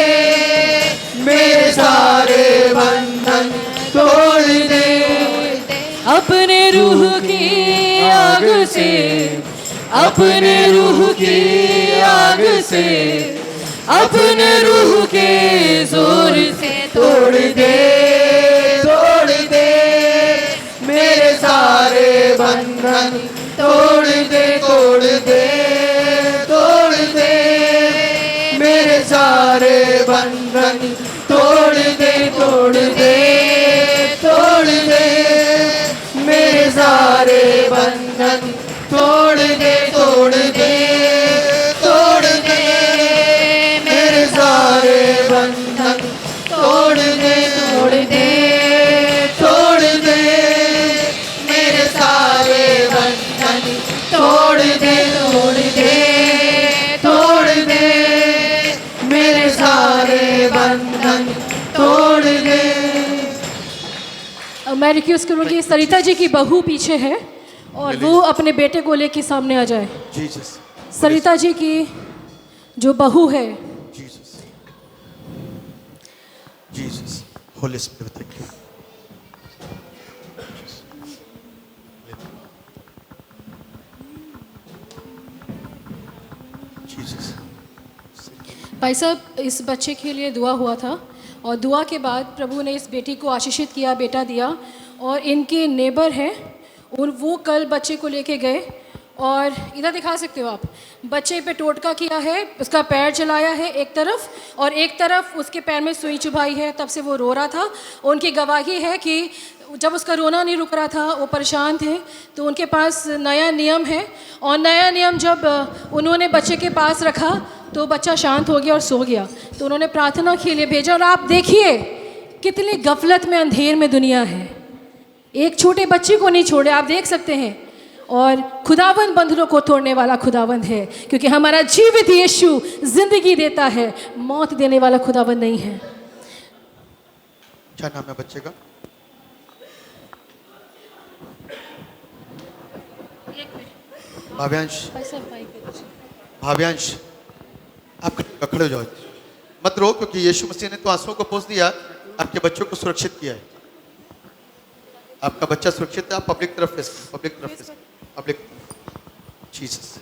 मेरे सारे बंधन। तोड़ दे। अपने रूह की आग से, अपने रूह की आग से, अपने रूह के जोर से तोड़ दे, तोड़ दे मेरे सारे बंधन। तोड़ दे, तोड़ दे, तोड़ दे मेरे सारे बंधन। तोड़ दे, तोड़ दे, तोड़ दे मेरे सारे बंधन। तोड़ दे, तोड़ दे, तोड़ दे मेरे सारे बंधन। तोड़ दे, तोड़ दे, तोड़ दे मेरे सारे बंधन। तोड़ दे, तोड़ दे, तोड़ दे मेरे सारे बंधन। तोड़ दे। मैं रिक्वेस्ट करूँगी सरिता जी की बहू पीछे है और वो अपने बेटे को लेके सामने आ जाए। जीसस, सरिता जी की जो बहू है। Jesus, Jesus, Holy spirit, thank you. Jesus, भाई साहब इस बच्चे के लिए दुआ हुआ था और दुआ के बाद प्रभु ने इस बेटी को आशीषित किया, बेटा दिया। और इनके नेबर हैं और वो कल बच्चे को लेके गए और इधर दिखा सकते हो आप, बच्चे पे टोटका किया है, उसका पैर चलाया है एक तरफ और एक तरफ उसके पैर में सुई चुभाई है, तब से वो रो रहा था। उनकी गवाही है कि जब उसका रोना नहीं रुक रहा था, वो परेशान थे, तो उनके पास नया नियम है और नया नियम जब उन्होंने बच्चे के पास रखा तो बच्चा शांत हो गया और सो गया। तो उन्होंने प्रार्थना के लिए भेजा और आप देखिए कितनी गफलत में, अंधेर में दुनिया है, एक छोटे बच्चे को नहीं छोड़े, आप देख सकते हैं। और खुदावंद बंधनों को तोड़ने वाला खुदावंद है, क्योंकि हमारा जीवित यीशु जिंदगी देता है, मौत देने वाला खुदावंद नहीं है। क्या नाम है बच्चे का? भाव्यांश। भाव्यांश, आप खड़े हो जाओ, मत रो, क्योंकि यीशु मसीह ने तो आंसुओं को पोंछ दिया, आपके बच्चों को सुरक्षित किया है। आपका बच्चा सुरक्षित है। आप पब्लिक तरफ फेस, पब्लिक जीसस।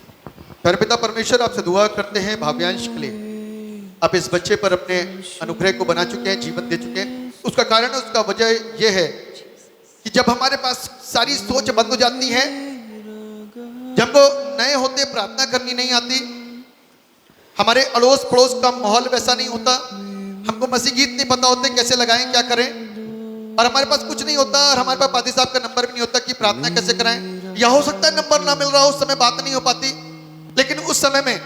परमपिता परमेश्वर, आपसे दुआ करते हैं भाव्यांश के लिए। आप इस बच्चे पर अपने अनुग्रह को बना चुके हैं, जीवन दे चुके हैं। उसका कारण, उसका वजह यह है कि जब हमारे पास सारी सोच बंद हो जाती है, जब वो नए होते, प्रार्थना करनी नहीं आती, हमारे अड़ोस पड़ोस का माहौल वैसा नहीं होता, हमको मसीह गीत नहीं पता होते कैसे लगाएं, क्या करें, और हमारे पास कुछ नहीं होता, और हमारे पास पादी साहब का नंबर भी नहीं होता कि प्रार्थना कैसे कराएं, या हो सकता है नंबर ना मिल रहा हो, उस समय बात नहीं हो पाती, लेकिन उस समय में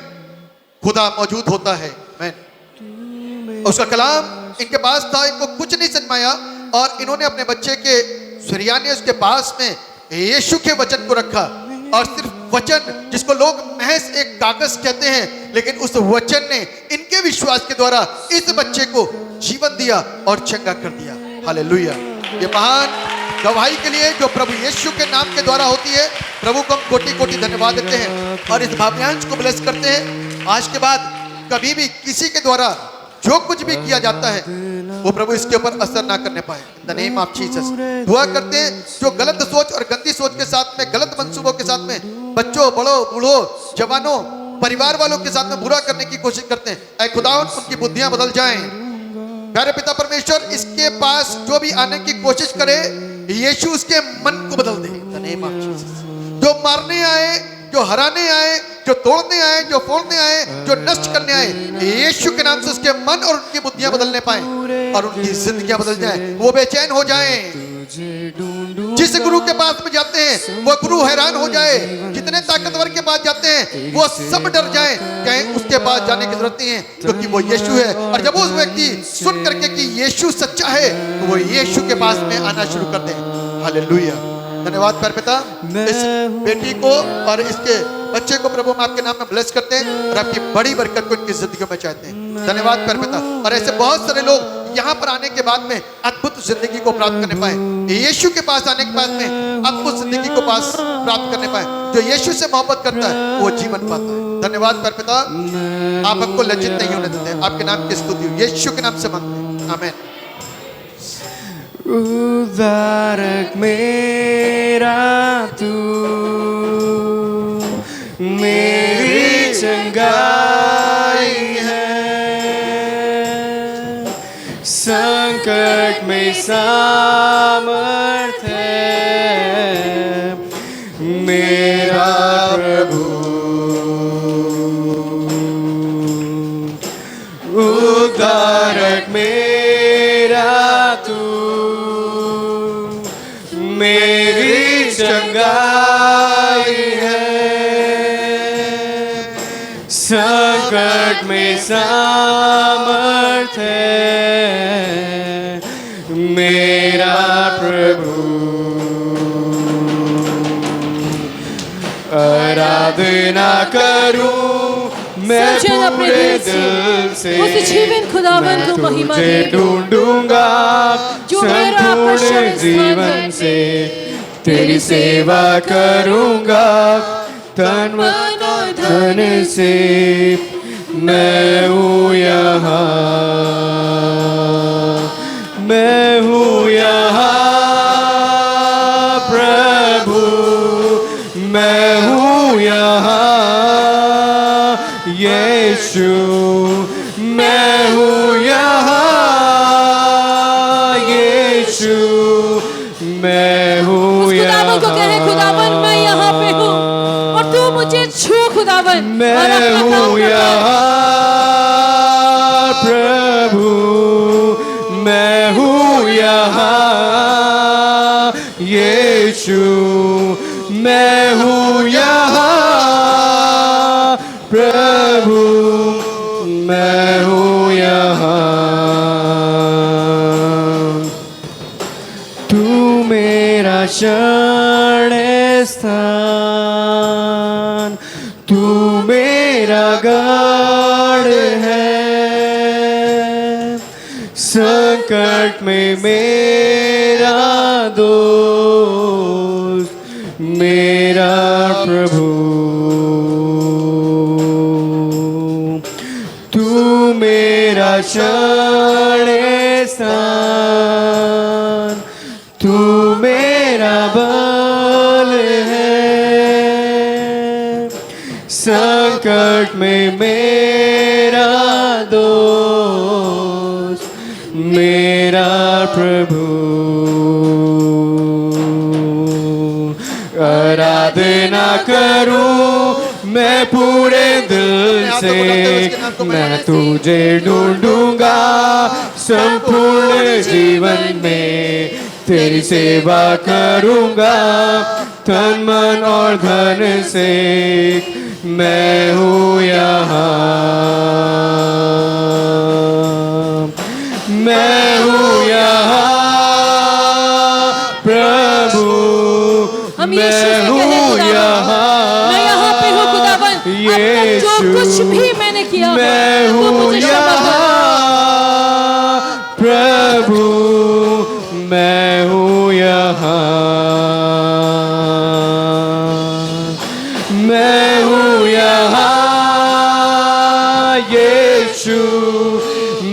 खुदा मौजूद होता है। मैं उसका कलाम इनके पास था, इनको कुछ नहीं समझ में आया, और इन्होंने अपने बच्चे के सुरियाने उसके पास में यीशु के वचन को रखा, और सिर्फ वचन, जिसको लोग महज एक कागज कहते हैं, लेकिन उस वचन ने इनके विश्वास के द्वारा इस बच्चे को जीवन दिया और चंगा कर दिया। हालेलुया। ये महान गवाही के लिए जो प्रभु यीशु के नाम के द्वारा होती है, प्रभु को हम कोटि कोटि धन्यवाद देते हैं और इस भाव्यांश को ब्लेस करते हैं। आज के बाद कभी भी किसी के द्वारा जो कुछ भी किया जाता है, वो प्रभु इसके ऊपर असर ना करने पाए। In the name of Jesus दुआ करते हैं। जो गलत सोच और गंदी सोच के साथ में, गलत मंसूबों के साथ में बच्चों, बड़ों, बूढ़ों, जवानों, परिवार वालों के साथ में बुरा करने की कोशिश करते हैं, ऐ खुदावंद उनकी बुद्धियां बदल जाएं। प्यारे पिता परमेश्वर, इसके पास जो भी आने की कोशिश करे, यीशु उसके मन को बदल दे। In the name of Jesus. जो मारने आए, जो हराने आए, जो तोड़ने आए, जो फोड़ने आए, जो नष्ट करने आए, यीशु के नाम से उसके मन और उनकी बुद्धियां बदलने पाए और उनकी जिंदगियां बदल जाएं, वो बेचैन हो जाएं। जिस गुरु के पास में जाते हैं वो गुरु हैरान हो जाए, जितने ताकतवर के पास जाते हैं वो सब डर जाएं, कहें उसके पास जाने की जरूरत नहीं है, क्योंकि वो यीशु है। और जब उस व्यक्ति सुन करके कि यीशु सच्चा है, तो वो यीशु के पास में आना शुरू कर दे। हालेलुया। धन्यवाद प्यारे पिता, इस बेटी को और इसके बच्चे को प्रभु हम आपके नाम में ब्लेस करते हैं और आपकी बड़ी बरकत को इनकी जिंदगी में चाहते हैं। धन्यवाद प्यारे पिता। और ऐसे बहुत सारे लोग यहाँ पर आने के बाद में अद्भुत जिंदगी को प्राप्त करने पाए, यीशु के पास आने के बाद में अद्भुत जिंदगी को पास प्राप्त करने पाए। जो यीशु से मोहब्बत करता है वो जीवन पाता है। धन्यवाद प्यारे पिता, आप हमको लज्जित नहीं होने देते। आपके नाम की स्तुति हो, यीशु के नाम से मांगते हैं, आमीन। उद्धारक मेरा तू, मेरी चंगाई है, संकट में सामर्थ है मेरा प्रभु। उद्धारक मेरा तू, मेरी चंगाई है, संकट में सामर्थ है मेरा प्रभु। आराधना करूं मैं पूरे दिल से, उस जीवन खुदावंद को महिमा तुझे दे। ढूंढूंगा जो मेरा संपूर्ण प्रशंसा जीवन से, तेरी सेवा करूंगा तन मन और धन से। मैं हूँ यहाँ, मैं हूँ यहाँ प्रभु, मैं हूँ यहाँ यीशु, मैं हूँ यहाँ यीशु, मैं हूँ खुदावन को कहे, खुदावन मैं यहाँ पे हूँ और तू मुझे छू खुदावन और मैं अपना काम हूँ करवा। यहाँ प्रभु, मैं हूँ यहाँ यीशु, मैं हूँ यहाँ प्रभु, मैं हूँ यहाँ। तू मेरा शरण स्थान, तू मेरा गढ़ है, संकट में मेरा दोस्त, मेरा प्रभु। तू मेरा शरण स्थान, तू मेरा बल है, संकट में मेरा दोस्त, मेरा प्रभु। आराधना करूं मैं पूरे दिल से, मैं तुझे ढूंढूंगा संपूर्ण जीवन में, तेरी सेवा करूंगा तन मन और धन से, मैं हूँ यहाँ, मैं हूँ यहाँ प्रभु, हम यीशु मैं से कहें हूँ खुदावन, यहाँ मैं यहाँ पे हूँ खुदावन, अब तक जो कुछ भी मैंने किया हो, मैं तो हूँ मुझे क्षमा कर। यहाँ प्रभु, मैं हूँ यहाँ, मैं हूँ यहाँ यीशु,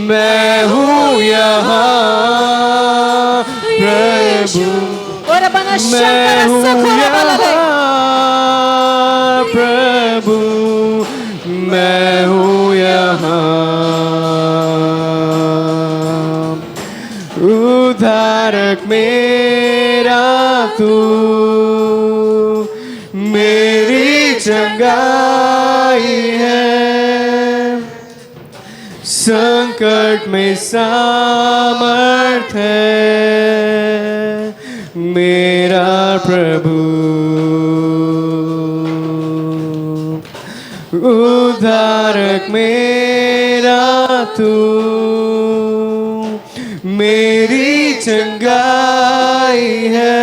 मैं हूँ यहाँ प्रभु, और अपना मैं शंकर हूँ सखोरा वाला ले। यहाँ प्रभु, मैं हूँ यहाँ। उद्धारक मेरा तू, मेरी चंगाई है, संकट में सामर्थ है, मेरा प्रभु। उद्धारक मेरा तू, मेरी चंगाई है,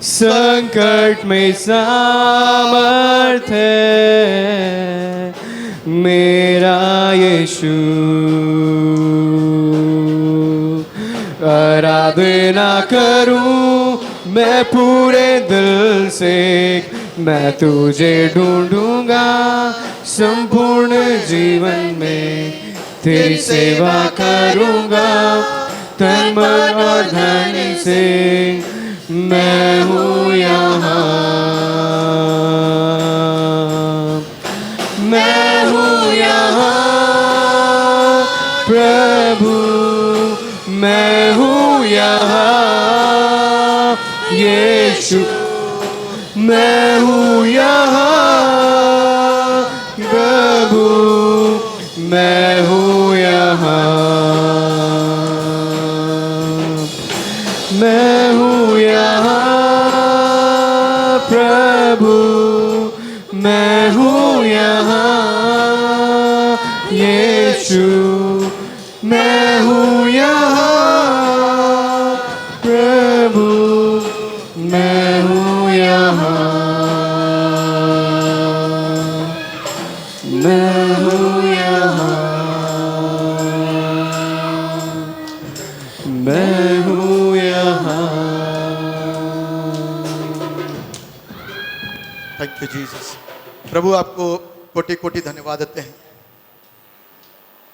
संकट में सामर्थ है, मेरा यीशु। आराधना करूं मैं पूरे दिल से, मैं तुझे ढूंढूंगा संपूर्ण जीवन में, तेरी सेवा करूंगा तन मन और धन से, मैं हूँ यहाँ, मैं हूँ यहाँ प्रभु, मैं हूँ यहाँ यीशु, मैं हूँ यहाँ प्रभु, मैं हूँ यहाँ, मैं हूँ यहाँ प्रभु, मैं हूँ यहाँ यीशु, मैं हूँ यहाँ प्रभु, मैं हूँ यहाँ, मैं हूँ यहाँ, मैं हूँ यहाँ। Thank you Jesus. प्रभु आपको कोटि कोटि धन्यवाद देते हैं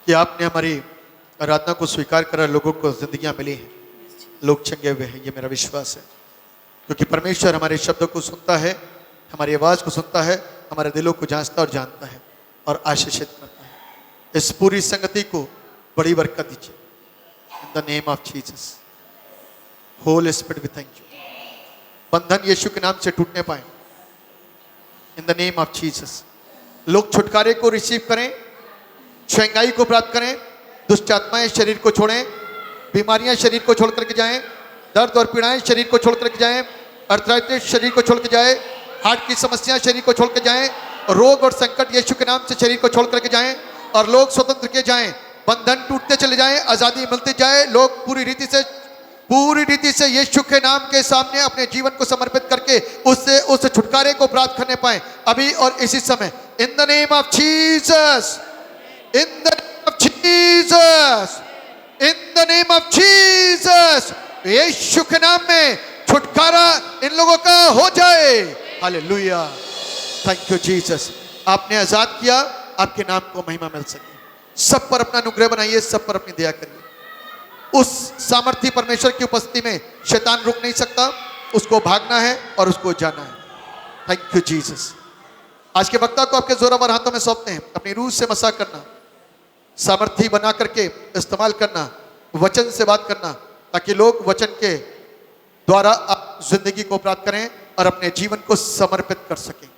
कि आपने हमारी आराधना को स्वीकार करा, लोगों को जिंदगियां मिली हैं, लोग चंगे हुए हैं, ये मेरा विश्वास है। क्योंकि परमेश्वर हमारे शब्दों को सुनता है, हमारी आवाज़ को सुनता है, हमारे दिलों को जांचता और जानता है और आशीषित करता है। इस पूरी संगति को बड़ी बरकत दीजिए in the name of Jesus. Holy Spirit we thank you. बंधन यीशु के नाम से टूटने पाए, in the name of Jesus. लोग छुटकारे को रिसीव करें, चंगाई को प्राप्त करें, दुष्ट आत्माएं शरीर को छोड़ें, बीमारियां शरीर को छोड़ करके जाएं, दर्द और पीड़ाएं शरीर को छोड़ करके जाएं, अर्थराइटिस शरीर को छोड़ के जाए, हार्ट की समस्याएं शरीर को छोड़ के जाएं, रोग और संकट यीशु के नाम से शरीर को छोड़ करके जाएं और लोग स्वतंत्र किए जाएं, बंधन टूटते चले जाएं, आजादी मिलती जाए। लोग पूरी रीति से यीशु के नाम के सामने अपने जीवन को समर्पित करके उससे उस छुटकारे को प्राप्त करने पाए अभी और इसी समय। In the name of Jesus, in the name of Jesus, in the name of Jesus, यीशु के नाम में छुटकारा इन लोगों का हो जाए। Hallelujah, thank you Jesus. आपने आजाद किया, आपके नाम को महिमा मिल सके। सब पर अपना अनुग्रह बनाइए, सब पर अपनी दया करिए। उस सामर्थी परमेश्वर की उपस्थिति में शैतान रुक नहीं सकता, उसको भागना है और उसको जाना है। Thank you Jesus. आज के वक्ता को आपके जोरावर हाथों में सौंपते हैं। अपनी रूह से मसा करना, सामर्थी बना करके इस्तेमाल करना, वचन से बात करना, ताकि लोग वचन के द्वारा जिंदगी को प्राप्त करें और अपने जीवन को समर्पित कर सकें।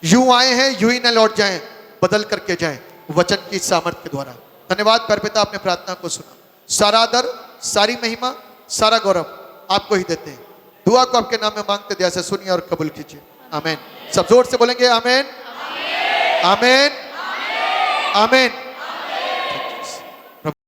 यूं आए हैं यूं ही न लौट जाएं, बदल करके जाएं वचन की सामर्थ्य के द्वारा। धन्यवाद परपिता, आपने प्रार्थना को सुना। सारा आदर, सारी महिमा, सारा गौरव आपको ही देते हैं। दुआ को आपके नाम में मांगते दया से सुनिए और कबूल कीजिए। आमीन। सब जोर से बोलेंगे आमीन, आमीन, आमीन, आमीन।